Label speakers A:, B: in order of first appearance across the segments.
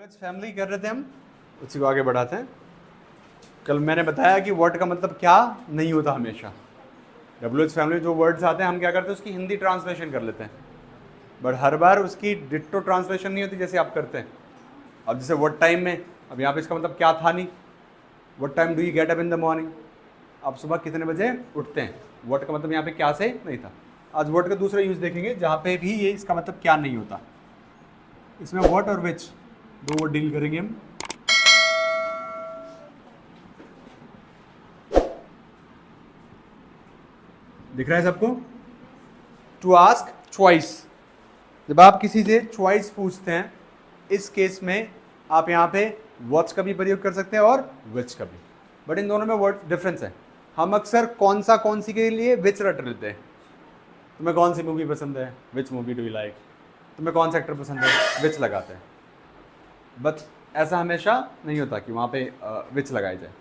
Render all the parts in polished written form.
A: WH family कर रहे थे हम, उसी को आगे बढ़ाते हैं। कल मैंने बताया कि वर्ड का मतलब क्या नहीं होता हमेशा। डब्ल्यूएच फैमिली जो वर्ड्स आते हैं हम क्या करते हैं उसकी हिंदी ट्रांसलेशन कर लेते हैं, बट हर बार उसकी डिट्टो ट्रांसलेशन नहीं होती जैसे आप करते हैं। अब जैसे व्हाट टाइम में, अब यहाँ पे इसका मतलब क्या था नहीं, what time do you get up in the morning, आप सुबह कितने बजे उठते हैं। वर्ड का मतलब यहाँ पे क्या से नहीं था। आज वर्ड का दूसरा यूज देखेंगे जहाँ पे भी ये इसका मतलब क्या नहीं होता। इसमें व्हाट और विच दो वर्ड डील करेंगे हम। दिख रहा है सबको? टू आस्क च्वाइस, जब आप किसी से च्वाइस पूछते हैं इस केस में आप यहाँ पे व्हाट्स का भी प्रयोग कर सकते हैं और विच का भी, बट इन दोनों में वर्ड डिफरेंस है। हम अक्सर कौन सी के लिए विच रट लेते हैं। तुम्हें कौन सी मूवी पसंद है, which movie do you like. तुम्हें कौन सा एक्टर पसंद है, विच लगाते हैं। बट ऐसा हमेशा नहीं होता कि वहाँ पे विच लगाई जाए।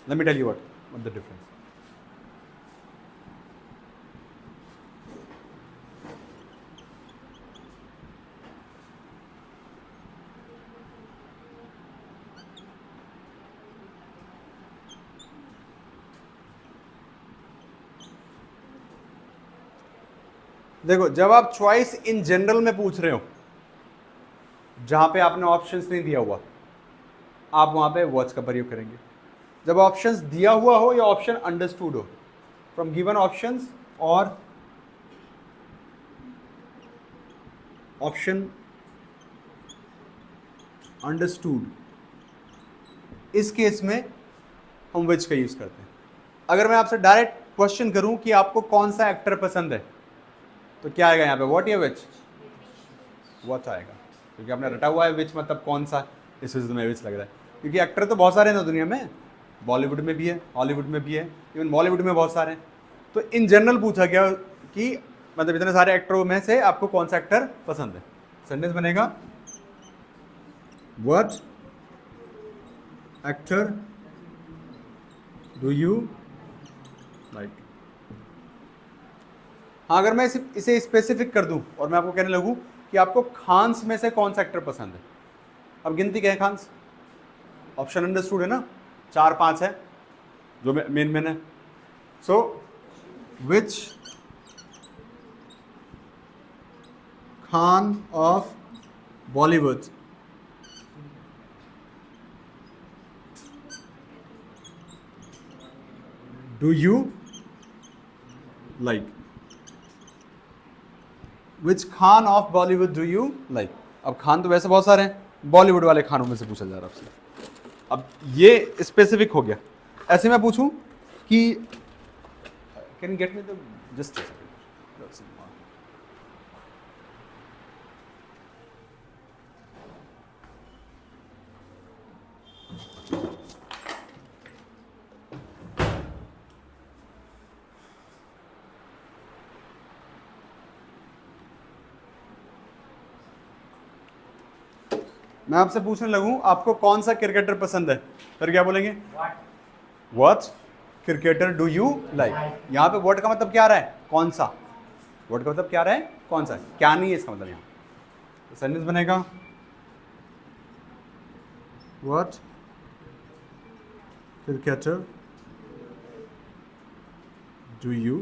A: Let me tell you what the difference. देखो, जब आप चॉइस इन जनरल में पूछ रहे हो जहां पे आपने ऑप्शंस नहीं दिया हुआ, आप वहां पे व्हाट्स का प्रयोग करेंगे। जब ऑप्शंस दिया हुआ हो या ऑप्शन अंडरस्टूड हो, फ्रॉम गिवन ऑप्शंस और ऑप्शन अंडरस्टूड, इस केस में हम विच का यूज करते हैं। अगर मैं आपसे डायरेक्ट क्वेश्चन करूं कि आपको कौन सा एक्टर पसंद है, तो क्या आएगा यहाँ पे, व्हाट या विच? व्हाट आएगा, क्योंकि आपने रटा हुआ है विच मतलब कौन सा, इस वजह से मैं विच लग रहा है। क्योंकि एक्टर तो बहुत सारे हैं ना दुनिया में, बॉलीवुड में भी है, हॉलीवुड में भी है, इवन बॉलीवुड में बहुत सारे हैं। तो इन जनरल पूछा गया कि मतलब इतने सारे एक्टरों में से आपको कौन सा एक्टर पसंद है। सेंटेंस बनेगा what actor do you like. हाँ, अगर मैं इसे स्पेसिफिक कर दूं और मैं आपको कहने लगूं कि आपको खान्स में से कौन सा एक्टर पसंद है, अब गिनती क्या है खान्स? ऑप्शन अंडरस्टूड है ना, 4-5 है जो मेन है। So which Khan of Bollywood do you like? Which Khan of Bollywood do you like. अब खान तो वैसे बहुत सारे हैं, बॉलीवुड वाले खानों में से पूछा जा रहा है आपसे। अब ये स्पेसिफिक हो गया। ऐसे मैं पूछूं कि can get me the just मैं आपसे पूछने लगूं आपको कौन सा क्रिकेटर पसंद है, फिर क्या बोलेंगे? What cricketer do you like. यहाँ पे व्हाट का मतलब क्या आ रहा है, कौन सा। व्हाट का मतलब क्या आ रहा है, कौन सा, क्या नहीं है इसका मतलब। यहाँ तो सेंटेंस बनेगा what cricketer do you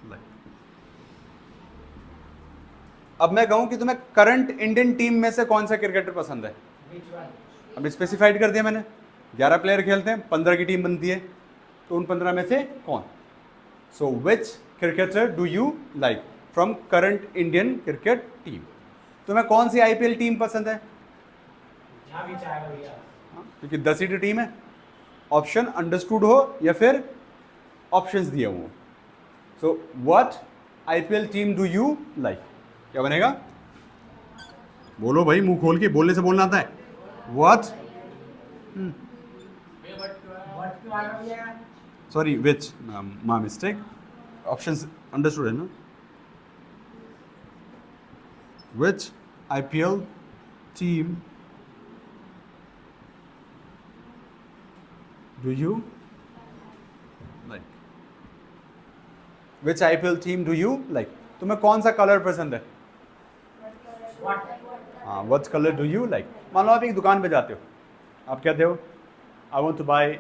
A: like. अब मैं कहूं कि तुम्हें करंट इंडियन टीम में से कौन सा क्रिकेटर पसंद है। अब स्पेसिफाइड कर दिया मैंने, 11 प्लेयर खेलते हैं, 15 की टीम बनती है, तो उन 15 में से कौन। So which cricketer do you like from current Indian cricket team. तुम्हें कौन सी आईपीएल टीम पसंद है? क्योंकि 10 सीटर टीम है, ऑप्शन अंडरस्टूड हो या फिर ऑप्शंस दिए हुए। So what IPL team do you like, क्या बनेगा? बोलो भाई, मुंह खोल के, बोलने से बोलना आता है। What, sorry which, my mistake, options understood है ना। Which IPL team do you like. Which IPL team do you like. तुम्हें कौन सा कलर पसंद है? हाँ, what colour do you like. मान लो आप एक दुकान पे जाते हो, आप कहते हो I want to buy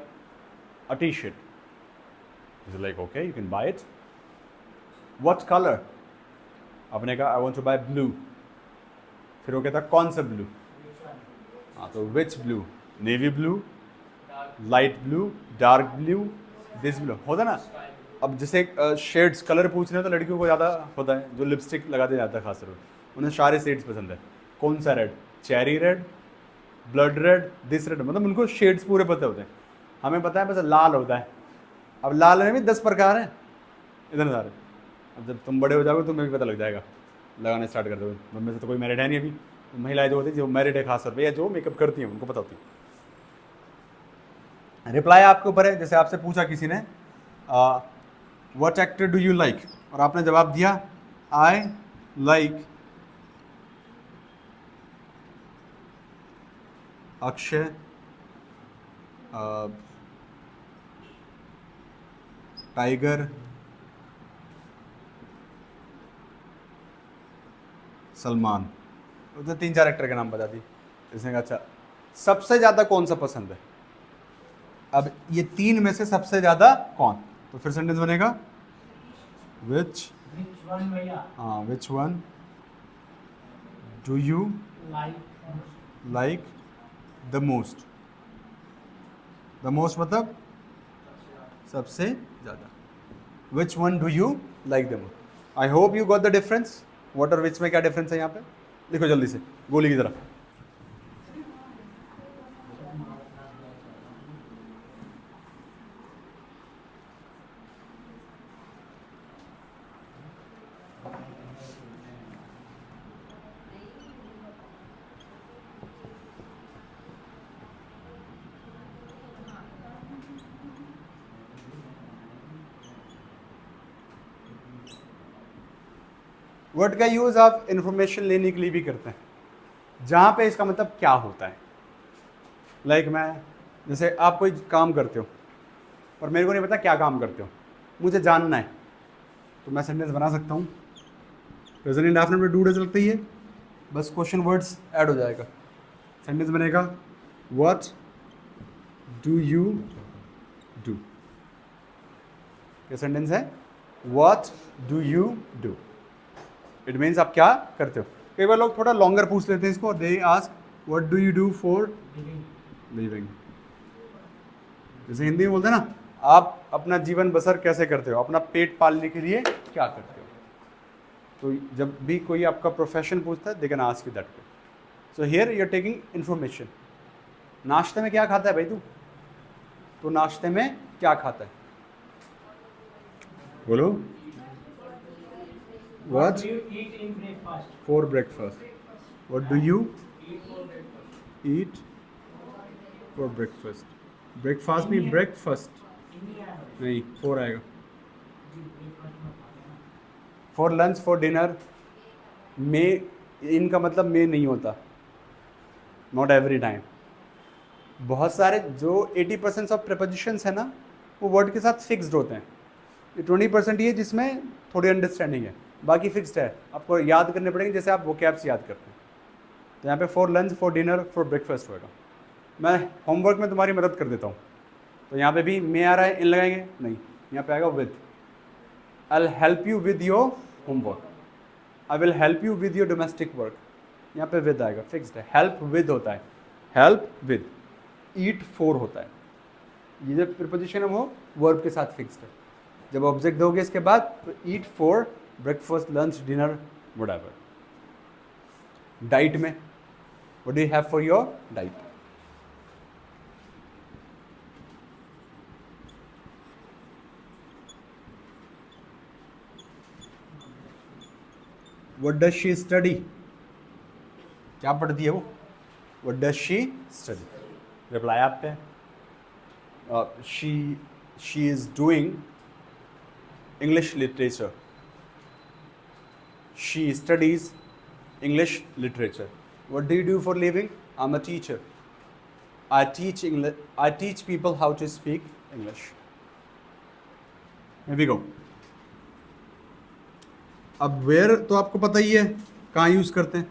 A: a T shirt. Is like okay, you can buy it. What colour? आपने कहा I want to buy blue. फिर वो कहता कौन सा ब्लू? हाँ, तो which blue? Navy blue, light blue, dark blue, this blue होता ना। अब जैसे शेड्स कलर पूछ रहे हो तो लड़कियों को ज़्यादा होता है, जो लिपस्टिक लगाते जाता है खासकर, उन्हें सारे शेड्स पसंद है। कौन सा red? Cherry red, blood red, this red, मतलब उनको शेड्स पूरे पता होते हैं। हमें पता है बस लाल होता है। अब लाल में भी 10 प्रकार हैं, इतने सारे। अब जब तुम बड़े हो जाओगे तुम्हें भी पता लग जाएगा, लगाने स्टार्ट कर दोगे। मम्मी से तो कोई मैरिड है नहीं अभी, महिलाएं जो होती है, जो मैरिड है खास तौर पर, या जो मेकअप करती हैं, उनको पता होती है। रिप्लाई आपके ऊपर है। जैसे आपसे पूछा किसी ने what actor do you like, और आपने जवाब दिया I like Akshay tiger, Salman, तो 3-4 एक्टर के नाम बता दी। इसने कहा अच्छा सबसे ज़्यादा कौन सा पसंद है? अब ये 3 में से सबसे ज़्यादा कौन? तो फिर सेंटेंस बनेगा विच वन भैया। हाँ, which one do you like the most? The most मतलब सबसे ज़्यादा। Which one do you like the most? I hope you got the difference. What और विच में क्या डिफरेंस है यहाँ पे? देखो जल्दी से गोली की तरह। वर्ड का यूज़ आप इंफॉर्मेशन लेने के लिए भी करते हैं, जहाँ पे इसका मतलब क्या होता है। लाइक मैं, जैसे आप कोई काम करते हो और मेरे को नहीं पता क्या काम करते हो, मुझे जानना है, तो मैं सेंटेंस बना सकता हूँ। प्रेजेंट इंडेफिनिट में डू डज लगता ही है, बस क्वेश्चन वर्ड्स ऐड हो जाएगा। सेंटेंस बनेगा व्हाट डू यू डू। क्या सेंटेंस है? What do you do. It means आप क्या करते हो। कई बार लोग थोड़ा लॉन्गर पूछ लेते हैं इसको, they ask what do you do for living. जैसे हिंदी में बोलते हैं ना, आप अपना जीवन बसर कैसे करते हो, अपना पेट पालने के लिए क्या करते हो। तो जब भी कोई आपका प्रोफेशन पूछता है, they can ask you that way. So here you are taking information. नाश्ते में क्या खाता है भाई तू? तो नाश्ते में क्या खाता है? बोलो। What do you eat in breakfast? For breakfast. What do you eat for breakfast? Breakfast mean breakfast. नहीं, for आएगा। For lunch, for dinner. May इनका मतलब may नहीं होता। Not every time. बहुत सारे जो 80% ऑफ prepositions है ना, वो वर्ड के साथ फिक्स्ड होते हैं। ये 20% ही है जिसमें थोड़ी अंडरस्टैंडिंग है, बाकी फिक्स्ड है। आपको याद करने पड़ेंगे जैसे आप वोकैब्स याद करते हैं। तो यहाँ पे for lunch, for dinner, for breakfast होगा। मैं होमवर्क में तुम्हारी मदद कर देता हूँ, तो यहाँ पे भी मे आ रहा है, इन लगाएंगे नहीं, यहाँ पे आएगा with. I will help you with your homework, I will help you with your domestic work, यहाँ पे विद आएगा, फिक्स्ड है। हेल्प विद होता है, हेल्प विद। ईट फॉर होता है, ये जो प्रीपोजिशन है वो वर्ब के साथ फिक्स्ड है। जब ऑब्जेक्ट दोगे इसके बाद, तो eat for breakfast, lunch, dinner, whatever. Diet में what do you have for your diet? What does she study? क्या पढ़ती है वो? What does she study? Reply आप पे। She is doing English literature. She studies English literature. What do you do for living? I'm a teacher. I teach English. I teach people how to speak English. Here we go. अब where तो आपको पता ही है कहाँ use करते हैं।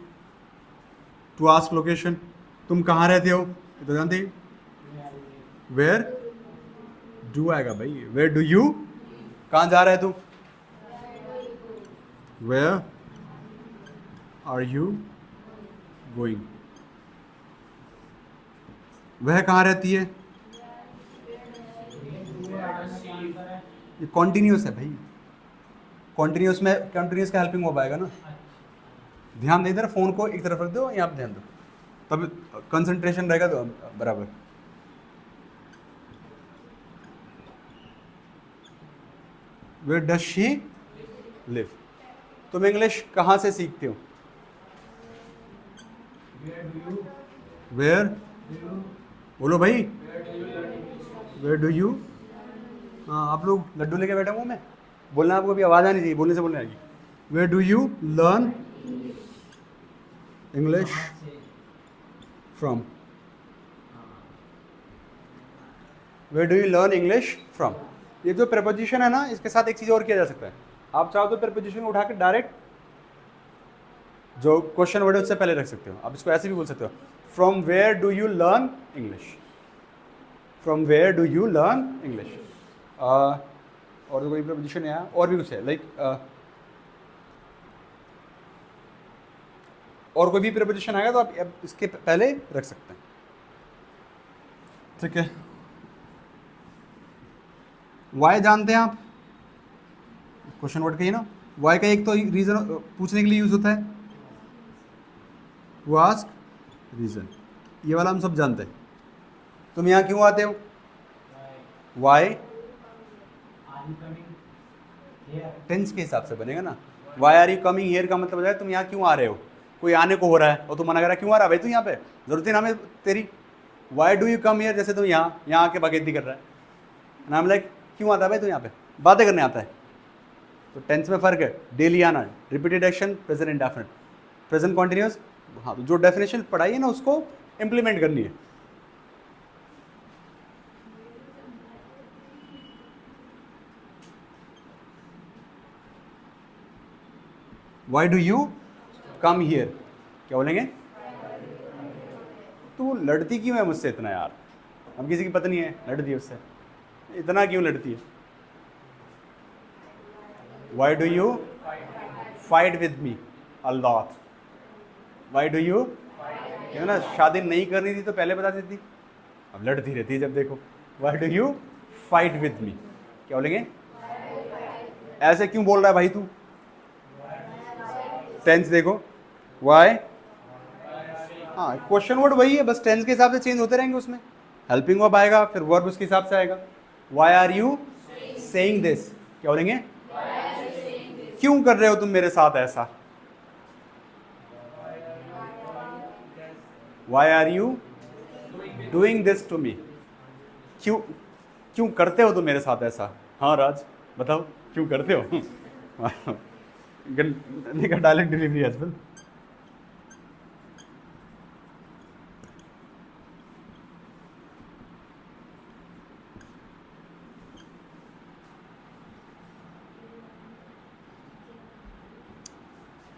A: To ask location, तुम कहाँ रहते हो, ये तो जानते ही। वेयर डू आएगा भाई, वेयर डू यू, कहाँ जा रहा है तू, वेयर आर यू गोइंग, वह कहाँ रहती है, ये कॉन्टिन्यूस है भाई, कॉन्टिन्यूस में कॉन्टिन्यूस का हेल्पिंग वर्ब आएगा ना। ध्यान दे, इधर फोन को एक तरफ रख दो, यहाँ पे ध्यान दो, तब कंसंट्रेशन रहेगा तो बराबर। वेयर डज शी लिव, तुम इंग्लिश कहाँ से सीखते हो, वेयर, बोलो भाई, वेयर डू यू, हाँ आप लोग लड्डू लेके बैठे मुंह में, बोलना आपको अभी आवाज़ आनी चाहिए, बोलने से बोलने आएगी। Where do you learn English from, where do you learn English from. ये जो प्रेपोजिशन है ना, इसके साथ एक चीज़ और किया जा सकता है, आप चाहो तो प्रेपोजिशन को उठा के डायरेक्ट जो क्वेश्चन वर्ड है उससे पहले रख सकते हो, आप इसको ऐसे भी बोल सकते हो, from where do you learn English, from where do you learn English. और कोई प्रेपोजिशन है और भी कुछ है, लाइक और कोई भी प्रेपोजिशन आएगा तो आप इसके पहले रख सकते हैं, ठीक है। वाई जानते हैं आप, क्वेश्चन वर्ड कहिए ना, वाई का एक तो रीजन पूछने के लिए यूज होता है, वो आस्क रीजन, ये वाला हम सब जानते हैं। तुम यहाँ क्यों आते हो, वाई, टेंस के हिसाब से बनेगा ना, why are you coming here का मतलब है तुम यहाँ क्यों आ रहे हो, कोई आने को हो रहा है और तुम मना कर रहा है, क्यों आ रहा है भाई तू यहाँ पे, जरूरत ही ना हमें तेरी, why do you come here, जैसे तुम यहाँ आके बगैती कर रहा है, नाम लाइक क्यों आता है भाई तू यहाँ पे, बातें करने आता है। तो टेंस में फ़र्क है, डेली आना, repeated action, present indefinite, present continuous, हाँ जो डेफिनेशन पढ़ाई है ना उसको इम्प्लीमेंट करनी है। Why do you come here, क्या बोलेंगे, तू लड़ती क्यों है मुझसे इतना यार, हम किसी की पत्नी है लड़ती है उससे, इतना क्यों लड़ती है। Why do you fight with me a lot, why do you, है ना, शादी नहीं करनी थी तो पहले बता देती, अब लड़ती रहती है जब देखो। Why do you fight with me, क्या बोलेंगे, ऐसे क्यों बोल रहा है भाई तू, टेंस देखो, वाई, हाँ क्वेश्चन वर्ड वही है, बस टेंस के हिसाब से चेंज होते रहेंगे, उसमें हेल्पिंग वर्ब आएगा, फिर वर्ब उसके हिसाब से आएगा। Why are you saying this, क्या बोलेंगे, क्यों कर रहे हो तुम मेरे साथ ऐसा, why are you doing this to me, क्यों क्यों करते हो तुम मेरे साथ ऐसा, हाँ राज बताओ क्यों करते हो। Dialect delivery as well.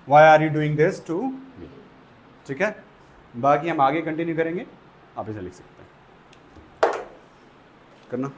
A: Why are you doing this to me? ठीक है, बाकी हम आगे कंटिन्यू करेंगे, आप इसे लिख सकते हैं, करना।